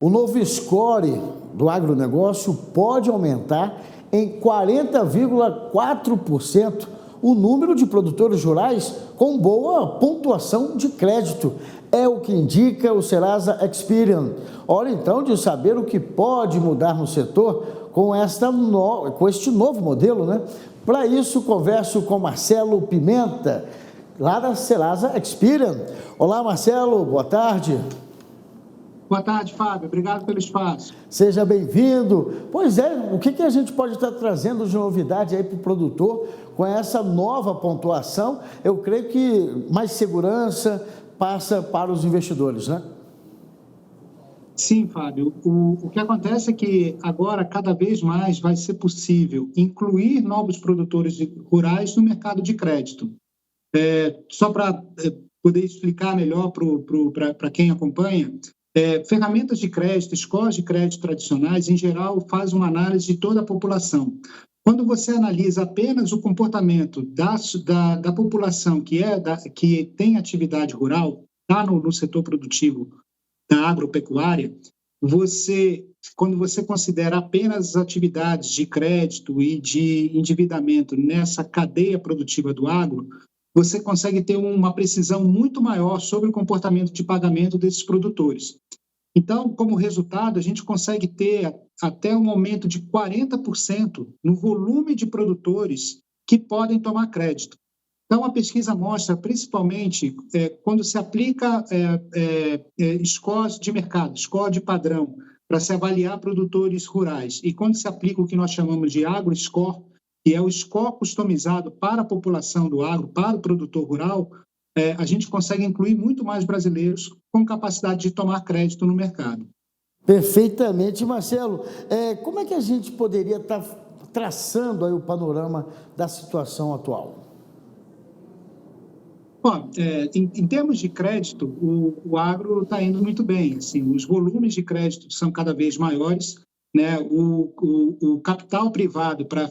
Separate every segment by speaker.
Speaker 1: O novo score do agronegócio pode aumentar em 40,4% o número de produtores rurais com boa pontuação de crédito. É o que indica o Serasa Experian. Hora então de saber o que pode mudar no setor com este novo modelo, né? Para isso, converso com Marcelo Pimenta, lá da Serasa Experian. Olá, Marcelo, boa tarde.
Speaker 2: Boa tarde, Fábio. Obrigado pelo espaço.
Speaker 1: Seja bem-vindo. Pois é, o que a gente pode estar trazendo de novidade aí para o produtor com essa nova pontuação? Eu creio que mais segurança passa para os investidores, né?
Speaker 2: Sim, Fábio. O que acontece é que agora, cada vez mais, vai ser possível incluir novos produtores rurais no mercado de crédito. Só para poder explicar melhor para quem acompanha, ferramentas de crédito, scores de crédito tradicionais, em geral, fazem uma análise de toda a população. Quando você analisa apenas o comportamento da população que tem atividade rural, está no setor produtivo da agropecuária, quando você considera apenas as atividades de crédito e de endividamento nessa cadeia produtiva do agro, você consegue ter uma precisão muito maior sobre o comportamento de pagamento desses produtores. Então, como resultado, a gente consegue ter até um aumento de 40% no volume de produtores que podem tomar crédito. Então, a pesquisa mostra, principalmente, quando se aplica scores de mercado, score de padrão, para se avaliar produtores rurais, e quando se aplica o que nós chamamos de agro-score, que é o score customizado para a população do agro, para o produtor rural, a gente consegue incluir muito mais brasileiros com capacidade de tomar crédito no mercado.
Speaker 1: Perfeitamente, Marcelo. Como é que a gente poderia estar traçando aí o panorama da situação atual?
Speaker 2: Bom, em termos de crédito, o agro está indo muito bem. Assim, os volumes de crédito são cada vez maiores, né? O capital privado para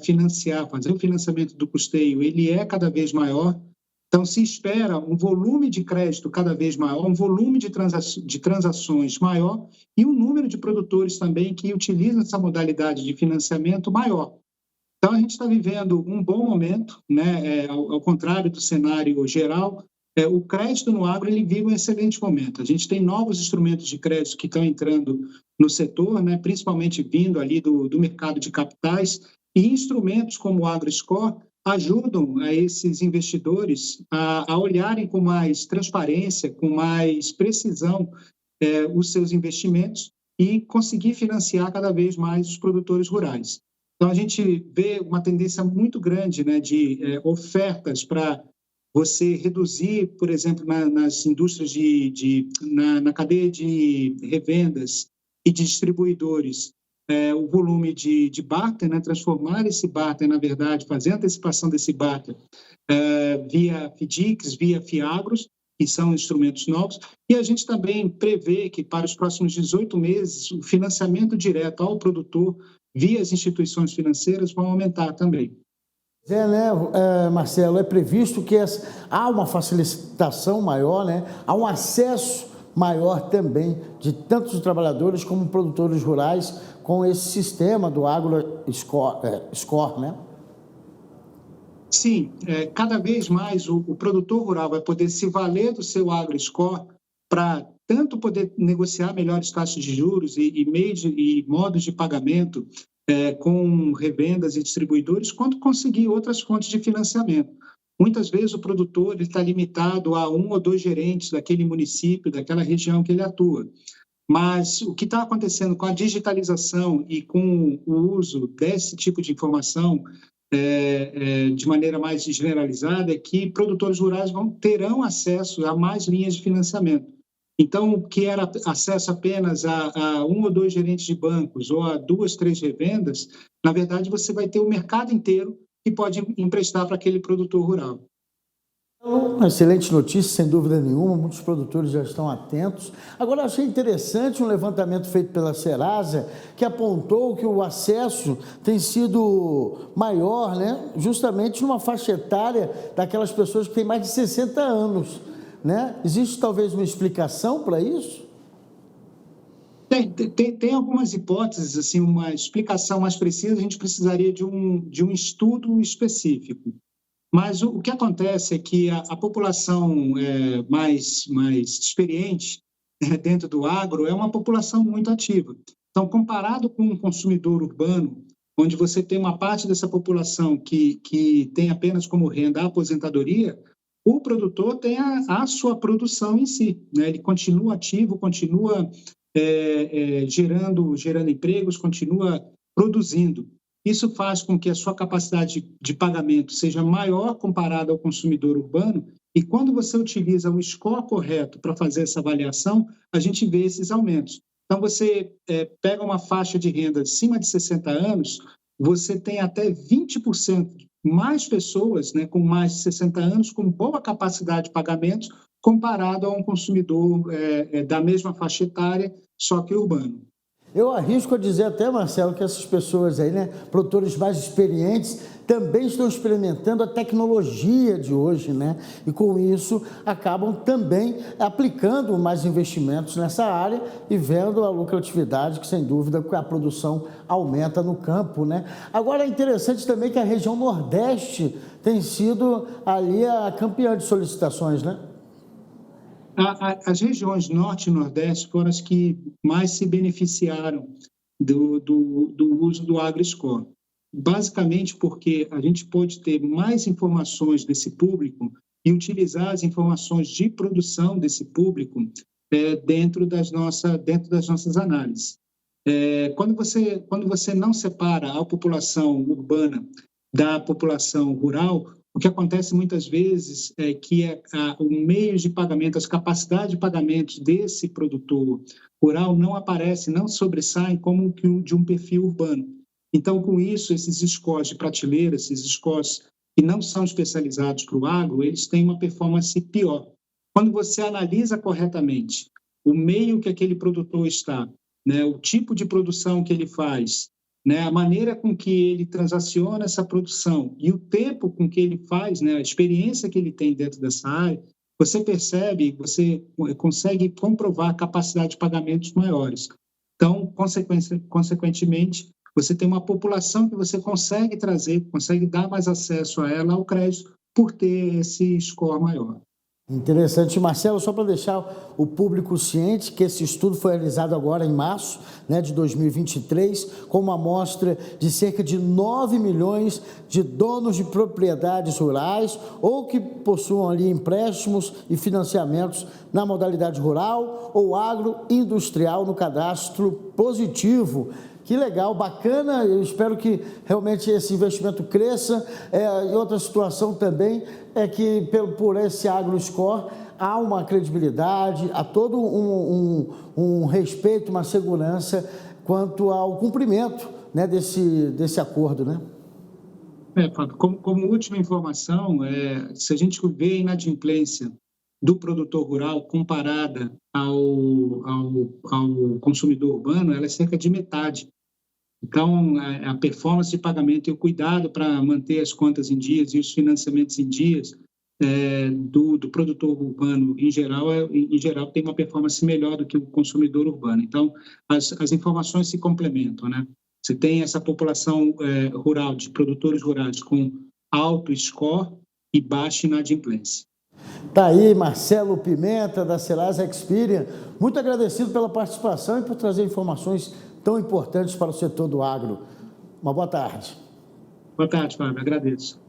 Speaker 2: fazer o financiamento do custeio, ele é cada vez maior. Então, se espera um volume de crédito cada vez maior, um volume de transações maior e um número de produtores também que utilizam essa modalidade de financiamento maior. Então, a gente está vivendo um bom momento, né? Ao contrário do cenário geral, o crédito no agro ele vive um excelente momento. A gente tem novos instrumentos de crédito que estão entrando no setor, né? Principalmente vindo ali do mercado de capitais, e instrumentos como o AgroScore ajudam a esses investidores a olharem com mais transparência, com mais precisão os seus investimentos e conseguir financiar cada vez mais os produtores rurais. Então, a gente vê uma tendência muito grande, né, de ofertas para você reduzir, por exemplo, nas indústrias na cadeia de revendas e de distribuidores, o volume de barter, né, transformar esse barter, na verdade, fazer a antecipação desse barter via FDICs, via FIAGROS, que são instrumentos novos, e a gente também prevê que para os próximos 18 meses o financiamento direto ao produtor via as instituições financeiras vão aumentar também.
Speaker 1: Marcelo, é previsto que há uma facilitação maior, né? Há um acesso maior também de tantos trabalhadores como produtores rurais com esse sistema do AgroScore, né?
Speaker 2: Sim, cada vez mais o produtor rural vai poder se valer do seu AgroScore para tanto poder negociar melhores taxas de juros e modos de pagamento com revendas e distribuidores, quanto conseguir outras fontes de financiamento. Muitas vezes o produtor está limitado a 1 ou 2 gerentes daquele município, daquela região que ele atua. Mas o que está acontecendo com a digitalização e com o uso desse tipo de informação de maneira mais generalizada é que produtores rurais terão acesso a mais linhas de financiamento. Então, o que era acesso apenas a 1 ou 2 gerentes de bancos ou a 2, 3 revendas, na verdade, você vai ter o mercado inteiro que pode emprestar para aquele produtor rural.
Speaker 1: Uma excelente notícia, sem dúvida nenhuma, muitos produtores já estão atentos. Agora, achei interessante um levantamento feito pela Serasa, que apontou que o acesso tem sido maior, né? Justamente numa faixa etária daquelas pessoas que têm mais de 60 anos. Né? Existe talvez uma explicação para isso?
Speaker 2: Tem algumas hipóteses, assim, uma explicação mais precisa, a gente precisaria de um estudo específico. Mas o que acontece é que a população mais experiente dentro do agro é uma população muito ativa. Então, comparado com um consumidor urbano, onde você tem uma parte dessa população que tem apenas como renda a aposentadoria, o produtor tem a sua produção em si, né? Ele continua ativo, continua gerando empregos, continua produzindo. Isso faz com que a sua capacidade de pagamento seja maior comparada ao consumidor urbano, e quando você utiliza o score correto para fazer essa avaliação, a gente vê esses aumentos. Então, você pega uma faixa de renda acima de 60 anos, você tem até 20% mais pessoas, né, com mais de 60 anos, com boa capacidade de pagamento, comparado a um consumidor da mesma faixa etária, só que urbano.
Speaker 1: Eu arrisco a dizer até, Marcelo, que essas pessoas aí, né, produtores mais experientes, também estão experimentando a tecnologia de hoje, né? E com isso acabam também aplicando mais investimentos nessa área e vendo a lucratividade, que sem dúvida a produção aumenta no campo, né? Agora é interessante também que a região Nordeste tem sido ali a campeã de solicitações, né?
Speaker 2: As regiões Norte e Nordeste foram as que mais se beneficiaram do uso do AgriScore. Basicamente porque a gente pôde ter mais informações desse público e utilizar as informações de produção desse público dentro das nossas análises. Quando você não separa a população urbana da população rural, o que acontece muitas vezes é que o meio de pagamento, as capacidades de pagamento desse produtor rural não aparecem, não sobressaem como o de um perfil urbano. Então, com isso, esses scores de prateleira, esses scores que não são especializados para o agro, eles têm uma performance pior. Quando você analisa corretamente o meio que aquele produtor está, né, o tipo de produção que ele faz, né, a maneira com que ele transaciona essa produção e o tempo com que ele faz, né, a experiência que ele tem dentro dessa área, você percebe, você consegue comprovar a capacidade de pagamentos maiores. Então, consequentemente, você tem uma população que você consegue trazer, consegue dar mais acesso a ela ao crédito por ter esse score maior.
Speaker 1: Interessante, Marcelo, só para deixar o público ciente que esse estudo foi realizado agora em março, né, de 2023, com uma amostra de cerca de 9 milhões de donos de propriedades rurais ou que possuam ali empréstimos e financiamentos na modalidade rural ou agroindustrial no cadastro positivo. Que legal, bacana, eu espero que realmente esse investimento cresça. E outra situação também é que por esse AgriScore há uma credibilidade, há todo um respeito, uma segurança quanto ao cumprimento, né, desse acordo, né?
Speaker 2: Fábio, como última informação, se a gente vê a inadimplência do produtor rural comparada ao consumidor urbano, ela é cerca de metade. Então, a performance de pagamento e o cuidado para manter as contas em dias e os financiamentos em dias do produtor urbano, em geral, tem uma performance melhor do que o consumidor urbano. Então, as informações se complementam, né? Você tem essa população rural, de produtores rurais com alto score e baixa inadimplência.
Speaker 1: Tá aí, Marcelo Pimenta, da Serasa Experian. Muito agradecido pela participação e por trazer informações tão importantes para o setor do agro. Uma boa tarde.
Speaker 2: Boa tarde, Fábio. Agradeço.